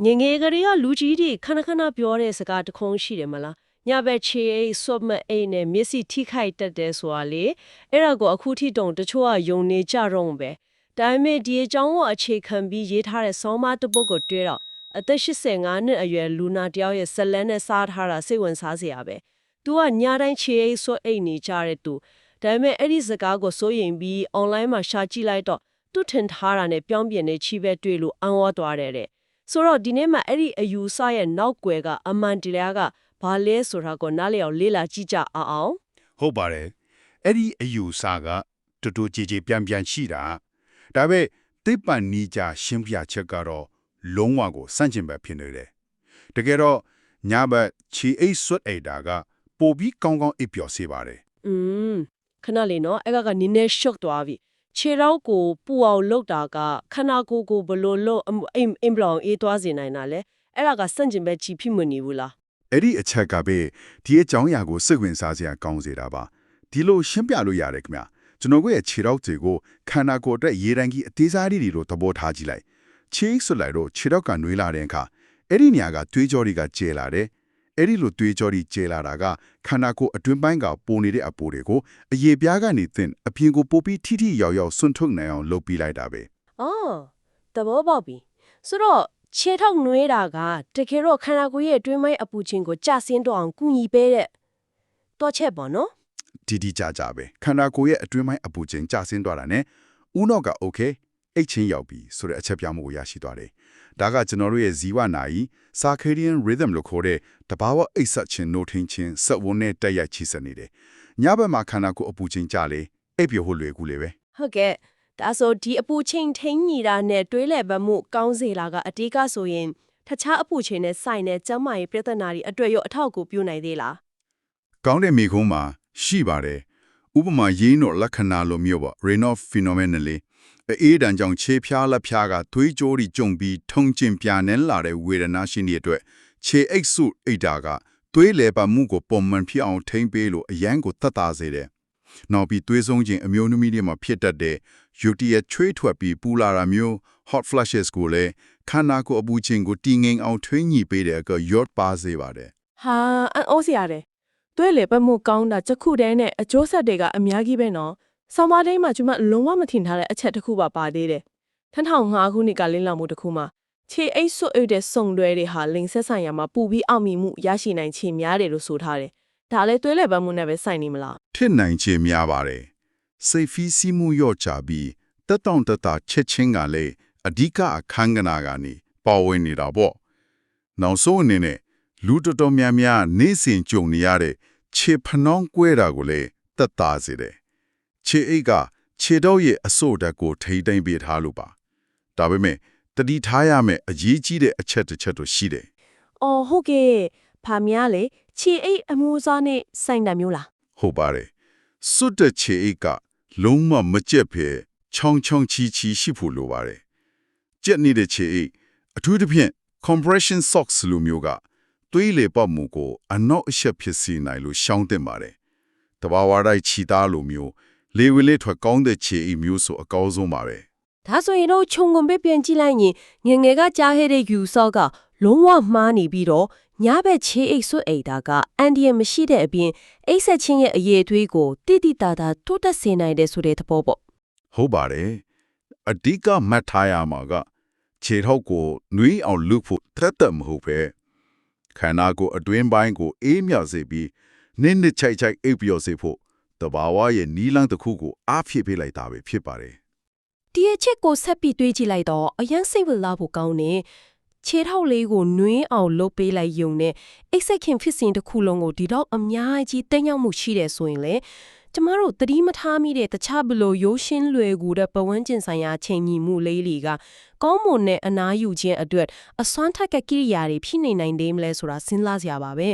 ငငယ်ကလေးကလူကြီးတွေခဏပြောတဲ့စကားတစ်ခုံးရှိတယ်မလားညဘက်ချေအိတ်ဆွတ်မအိတ်နဲ့မျက်စိထိခိုက်တတ်တယ်ဆိုတာလေအဲ့ဒါကိုအခုထိတုံတချို့ကယုံနေကြတော့ပဲဒါပေမဲ့ဒီအကြောင်းကိုအခြေခံပြီးရေးထားတဲ့ဆောင်းပါးတစ်ပုဒ်ကိုတွေ့တော့အသက်85နှစ်အရွယ်လူနာတယောက်ရဲ့ဇလန်းနဲ့စားထားတာစိတ်ဝင်စားစရာပဲသူကညတိုင်းချေအိတ်ဆွတ်အိတ်နေကြတဲ့သူဒါပေမဲ့အဲ့ဒီစကားကိုစိုးရင်ပြီး online မှာရှာကြည့်လိုက်တော့သူထင်ထားတာနဲ့ပြောင်းပြန်နေချီပဲတွေ့လို့အံ့ဩသွားတယ်တဲ့ဆိုတော့ဒီနေ့မှာအဲ့ဒီအယူဆရဲ့နောက်ွယ်ကအမှန်တရားကဘာလဲဆိုတာကိုနားလည်အောင်လေ့လာကြည့်ကြအောင်ဟုတ်ပါတယ်အဲ့ဒီအယူဆကတူတူကြည်ကြည်ပြန်ရှိတာဒါပေမဲ့သိပ္ပံနီးကြရှင်းပြချက်ကတော့လုံးဝကိုစန့်ကျင်ဘက်ဖြစ်နေတယ်တကယ်တော့ညဘက်ချီအိတ်ဆွတ်အိတ်တာကပိုပြီးကောင်းအိပ်ပျော်စေပါတယ်ခဏလေးနော်အဲ့ကနည်းနည်းရှုပ်သွားပြီခြေထောက်ကိုပူအောင်လုပ်တာကခနာကိုယ်ကိုဘလို့လို့အင်ဘလောင်အေးသွားစေနိုင်တာလေအဲ့ဒါကစန့်ကျင်ဘက်ကြီးဖြစ်မနေဘူးလားအဲ့ဒီအချက်ကပဲဒီအကြောင်းအရာကိုစိတ်ဝင်စားစရာကောင်းစေတာပါဒီလိုရှင်းပြလို့ရတယ်ခင်ဗျကျွန်တော်ရဲ့ခြေထောက်တွေကိုခန္ဓာကိုယ်အတွက်ရေတံကြီးအသေးစားလေးတွေလိုသဘောထားကြည့်လိုက်ခြေဆွလိုက်တော့ခြေထောက်ကနွေးလာတဲ့အခါအဲ့ဒီနေရာကသွေးကြောတွေကကျဲလာတယ်အဲ့ဒီလိုသွေးကြောတွေကျဲလာတာကခန္ဓာကိုယ်အတွင်းပိုင်းကပိုနေတဲ့အပိုတွေကိုအရေပြားကနေသင်အပြင်ကိုပိုပြီးထိရောက်ဆွန့်ထုတ်နိုင်အောင်လုပ်ပေးလိုက်တာပဲအော်သဘောပေါက်ပြီဆိုတော့ခြေထောက်နွေးတာကတကယ်တော့ခန္ဓာကိုယ်ရဲ့အတွင်းပိုင်းအပူချင်းကိုကျဆင်းတော့အောင်ကူညီပေးတဲ့တော့ချက်ပေါ့နော်ဒီကြပဲခန္ဓာကိုယ်ရဲ့အတွင်းပိုင်းအပူချင်းကျဆင်းသွားတာ ਨੇ ဦးနောက်ကโอเคအိတ်ချင်းရောက်ပြီဆိုတဲ့အချက်ပြမှုကိုရရှိသွားတယ်ဒါကကျွန်တော်တို့ရဲ့ဇီဝနာယီ circadian rhythm လို့ခေါ်တဲ့တဘာဝအိတ်ဆက်ခြင်းနိုးထင်းခြင်းစက်ဝန်းနဲ့တက်ရိုက်ချိစနေတယ်ညဘက်မှာခန္ဓာကိုယ်အပူချင်းကျလေအိပ်ပျော်ဖို့လွယ်ကူလေပဲဟုတ်ကဲ့ဒါဆိုဒီအပူချိန်ထိန်းညီတာနဲ့တွေးလဲပတ်မှုကောင်းစေလာကအတေးကဆိုရင်တခြားအပူချိန်နဲ့ဆိုင်တဲ့ကျန်းမာရေးပြဿနာတွေအတွေ့ရအထောက်အကူပြုနိုင်သေးလားကောင်းတဲ့မိခုံးမှာရှိပါတယ်ဥပမာရင်းတို့လက္ခဏာလိုမျိုးပေါ့ Raynaud phenomenon လေအေးတန်ကြောင့်ခြေဖျားလက်ဖျားကသွေးကြိုးတွေကျုံပြီးထုံကျင်ပြာနှဲလာတဲ့ဝေဒနာရှိတဲ့အတွက်ခြေအိတ်စုအိတ်တာကသွေးလေပတ်မှုကိုပုံမှန်ဖြစ်အောင်ထိန်းပေးလို့အရန်ကိုသက်သာစေတယ်နောက်ပြီးသွေးဆုံးခြင်းအမျိုးသမီးတွေမှာဖြစ်တတ်တဲ့ UTI ချွေးထွက်ပြီးပူလာတာမျိုး hot flashes ကိုလည်းခန္ဓာကိုယ်အပူချိန်ကိုတည်ငြိမ်အောင်ထိန်းညှိပေးတဲ့ကရော့ပါစေပါတယ်ဟာအံ့ဩစရာတယ်သွေးလေပတ်မှုကောင်းတာချက်ခုတည်းနဲ့အကျိုးဆက်တွေကအများကြီးပဲနော်ဆောင်းပါးတိုင်းမှာကျွန်မလုံးဝမထင်ထားတဲ့အချက်တစ်ခုပါသေးတယ်2005ခုနှစ်ကလင်းလောင်မှုတစ်ခုမှာခြေအိတ်ဆွတ်အိတ်တဲ့စုံလွဲတွေဟာလိန်ဆက်ဆိုင်ရာမှာပူပြီးအောင်မြင်မှုရရှိနိုင်ခြေများတယ်လို့ဆိုထားတယ်ဒါလည်းသွေးလေပတ်မှုနဲ့ပဲဆိုင်နေမလားထစ်နိုင်ခြေများပါတယ်စိတ်ဖီးစီးမှုရော့ချပြီးတက်တောင့်တတချက်ချင်းကလည်းအဓိကအခန်းကဏ္ဍကနေပါဝင်နေတာပေါ့နောက်ဆုံးအနေနဲ့လူတော်များများနေ့စဉ်ကြုံနေရတဲ့ခြေဖနှောင်းကွဲတာကိုလည်းသက်သာစေတယ်ခြေအိတ်ကခြေတော့ရဲ့အစို့ဓာတ်ကိုထိမ့်သိမ့်ပေးထားလို့ပါဒါပေမဲ့တတိထားရမယ့်အရေးကြီးတဲ့အချက်တစ်ချက်တော့ရှိတယ်အော်ဟုတ်ကဲ့ဖာမများလေခြေအိတ်အမျိုးအစားနဲ့ဆိုင်တာမျိုးလားဟုတ်ပါတယ်စွတ်တဲ့ခြေအိတ်ကလုံးဝမကျက်ဖဲချောင်းချီရှိဖို့လိုပါတယ်ကျက်နေတဲ့ခြေအိတ်အထူးသဖြင့် compression socks လိုမျိုးကသွေးလေပတ်မှုကိုအနောက်အရှက်ဖြစ်စေနိုင်လို့ရှောင်တင်ပါတယ်တဘာဝတိုင်းခြိသားလိုမျိုးလေဝေလေးထွက်ကောင်းတဲ့ခြေအိတ်မျိုးဆိုအကောင်းဆုံးပါပဲဒါဆိုရင်တော့ခြုံငုံပေးပြန်ကြည့်လိုက်ရင်ငယ်ကကြားခဲ့တဲ့ယူဆော့ကလုံးဝမှားနေပြီးတော့ညဘက်ခြေအိတ်ဆွတ်အိတ်တာကအန်ဒီယံမရှိတဲ့အပြင်အိတ်ဆက်ချင်းရဲ့အရေးအသွေးကိုတိတာတိုးတက်စေနိုင်တဲ့ဆိုတဲ့သဘောပေါ့ဟုတ်ပါတယ်အဓိကမှတ်ထားရမှာကခြေထောက်ကိုနွေးအောင်လုပ်ဖို့တက်မဟုတ်ပဲခန္ဓာကိုယ်အတွင်းပိုင်းကိုအေးမြစေပြီးနစ်ချိုက်အိပ်ပျော်စေဖို့တဘာဝရဲ့နီးလန်းတစ်ခုကိုအားဖြည့်ပေးလိုက်တာပဲဖြစ်ပါတယ်ဒီအချက်ကိုဆက်ပြီးတွေးကြည့်လိုက်တော့အရင်စိတ်ဝင်စားဖို့ကောင်းနေခြေထောက်လေးကိုနွေးအောင်လုပ်ပေးလိုက်ယုံနဲ့အိတ်ဆက်ခင်ဖြစ်စဉ်တစ်ခုလုံးကိုဒီတော့အများကြီးတင်ရောက်မှုရှိတယ်ဆိုရင်လေကျမတို့သတိမထားမိတဲ့တခြားဘလို့ရိုးရှင်းလွယ်ကူတဲ့ပဝန်းကျင်ဆိုင်ရာချိန်ညီမှုလေးတွေကကောင်းမွန်တဲ့အနားယူခြင်းအတွက်အစွမ်းထက်ကကိရိယာတွေဖြစ်နေနိုင်တယ်မလဲဆိုတာစဉ်းစားစရာပါပဲ